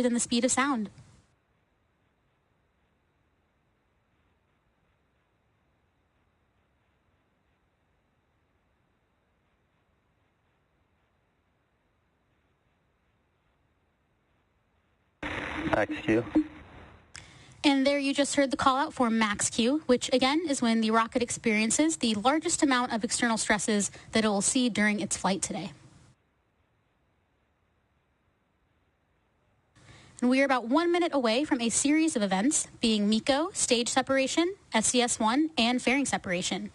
than the speed of sound. Max Q. And there you just heard the call out for max Q, which again is when the rocket experiences the largest amount of external stresses that it will see during its flight today. And we are about 1 minute away from a series of events, being MECO, stage separation, SCS-1, and fairing separation.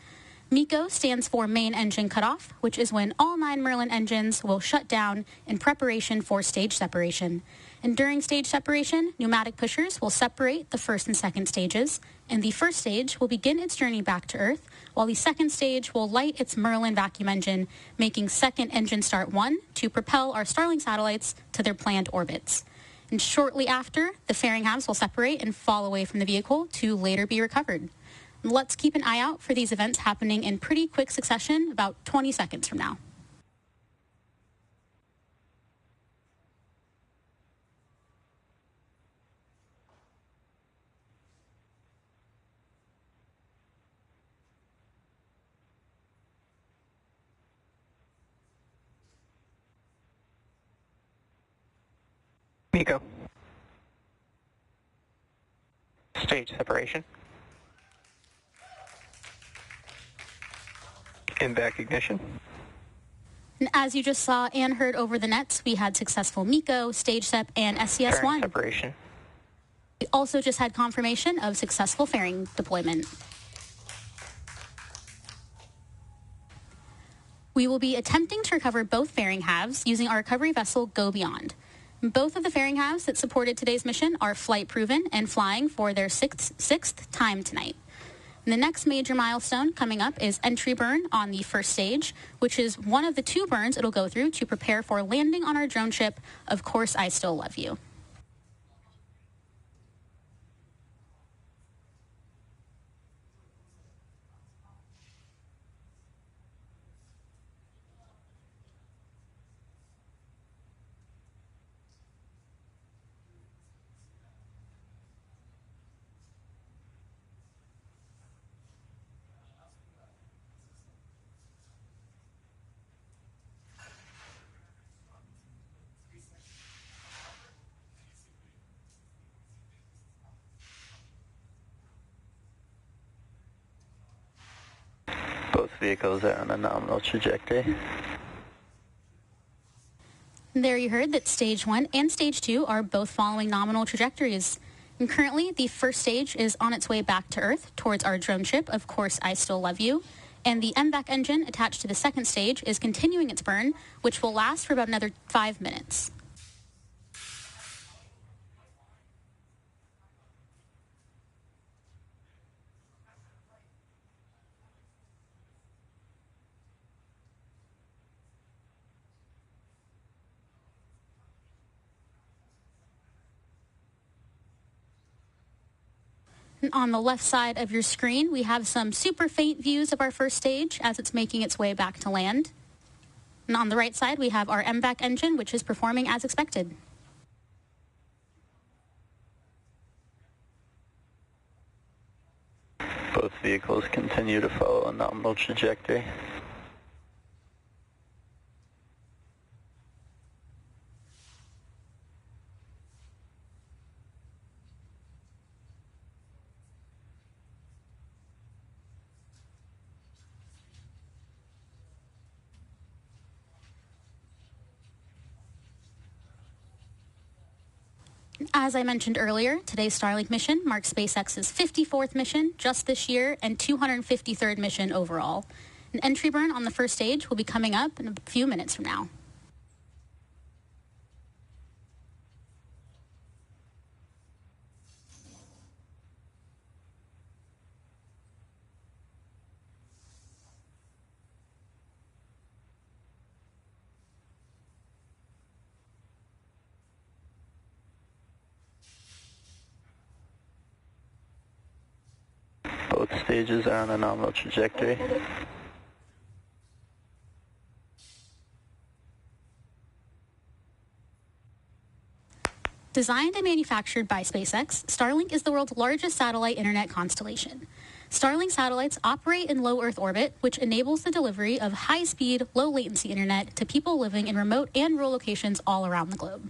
MECO stands for main engine cutoff, which is when all 9 Merlin engines will shut down in preparation for stage separation. And during stage separation, pneumatic pushers will separate the first and second stages, and the first stage will begin its journey back to Earth, while the second stage will light its Merlin vacuum engine, making second engine start 1 to propel our Starlink satellites to their planned orbits. And shortly after, the fairing halves will separate and fall away from the vehicle to later be recovered. Let's keep an eye out for these events happening in pretty quick succession, about 20 seconds from now. MECO. Stage separation. In back ignition. And as you just saw and heard over the nets, we had successful MECO, stage sep, and SCS-1. Fairing separation. We also just had confirmation of successful fairing deployment. We will be attempting to recover both fairing halves using our recovery vessel Go Beyond. Both of the fairing halves that supported today's mission are flight proven and flying for their sixth time tonight. And the next major milestone coming up is entry burn on the first stage, which is one of the 2 burns it'll go through to prepare for landing on our drone ship, Of Course I Still Love You. Both vehicles are on a nominal trajectory. There you heard that stage 1 and stage 2 are both following nominal trajectories. And currently, the first stage is on its way back to Earth towards our drone ship, Of Course I Still Love You. And the MVAC engine attached to the second stage is continuing its burn, which will last for about another 5 minutes. On the left side of your screen, we have some super faint views of our first stage as it's making its way back to land. And on the right side, we have our MVAC engine, which is performing as expected. Both vehicles continue to follow a nominal trajectory. As I mentioned earlier, today's Starlink mission marks SpaceX's 54th mission just this year and 253rd mission overall. An entry burn on the first stage will be coming up in a few minutes from now. Both stages are on a nominal trajectory. Designed and manufactured by SpaceX, Starlink is the world's largest satellite internet constellation. Starlink satellites operate in low Earth orbit, which enables the delivery of high-speed, low-latency internet to people living in remote and rural locations all around the globe.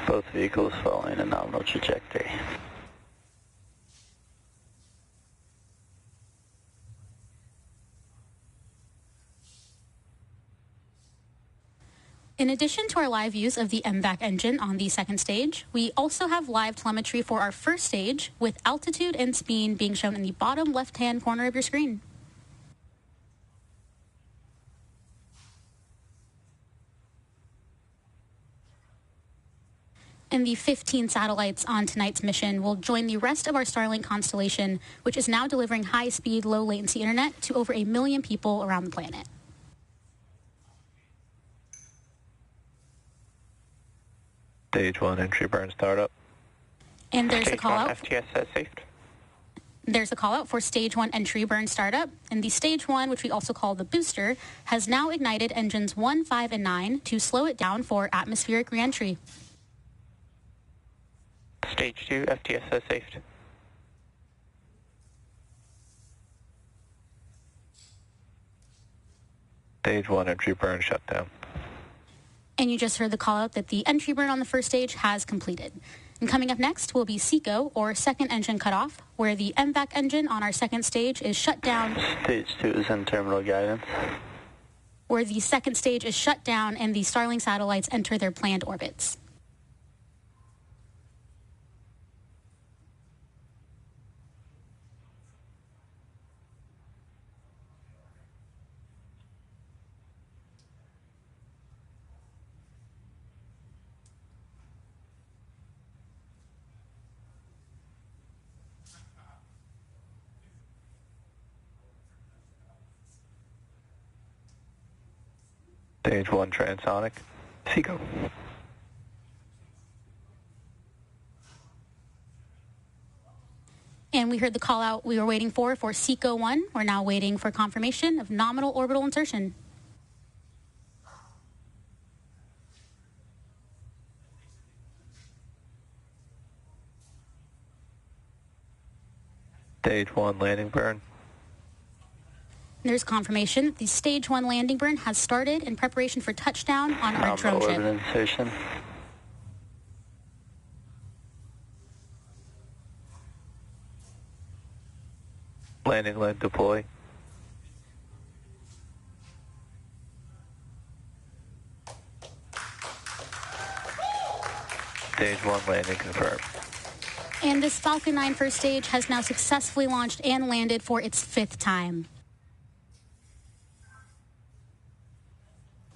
Both vehicles following a nominal trajectory. In addition to our live views of the MVAC engine on the second stage, we also have live telemetry for our first stage, with altitude and speed being shown in the bottom left-hand corner of your screen. And the 15 satellites on tonight's mission will join the rest of our Starlink constellation, which is now delivering high-speed, low-latency internet to over 1 million people around the planet. Stage 1 entry burn startup. And there's Stage a call 1 out. STS has saved. There's a call out for Stage 1 entry burn startup, and the Stage 1, which we also call the booster, has now ignited engines 1, 5, and 9 to slow it down for atmospheric reentry. Stage 2 STS has saved. Stage 1 entry burn shut down. And you just heard the call out that the entry burn on the first stage has completed. And coming up next will be SECO, or second engine cutoff, where the MVAC engine on our second stage is shut down. Stage 2 is in terminal guidance. Where the second stage is shut down and the Starlink satellites enter their planned orbits. Stage 1 transonic. SECO. And we heard the call out we were waiting for SECO 1. We're now waiting for confirmation of nominal orbital insertion. Stage 1 landing burn. There's confirmation that the Stage 1 landing burn has started in preparation for touchdown on our drone Nominal ship. orbit insertion. Landing leg deploy. Stage 1 landing confirmed. And this Falcon 9 first stage has now successfully launched and landed for its 5th time.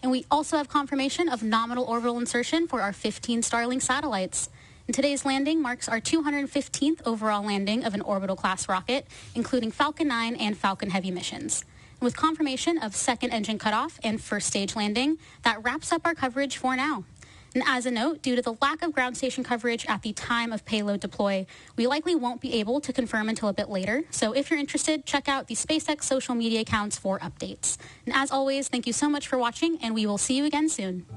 And we also have confirmation of nominal orbital insertion for our 15 Starlink satellites. And today's landing marks our 215th overall landing of an orbital-class rocket, including Falcon 9 and Falcon Heavy missions. And with confirmation of second engine cutoff and first stage landing, that wraps up our coverage for now. And as a note, due to the lack of ground station coverage at the time of payload deploy, we likely won't be able to confirm until a bit later. So if you're interested, check out the SpaceX social media accounts for updates. And as always, thank you so much for watching, and we will see you again soon.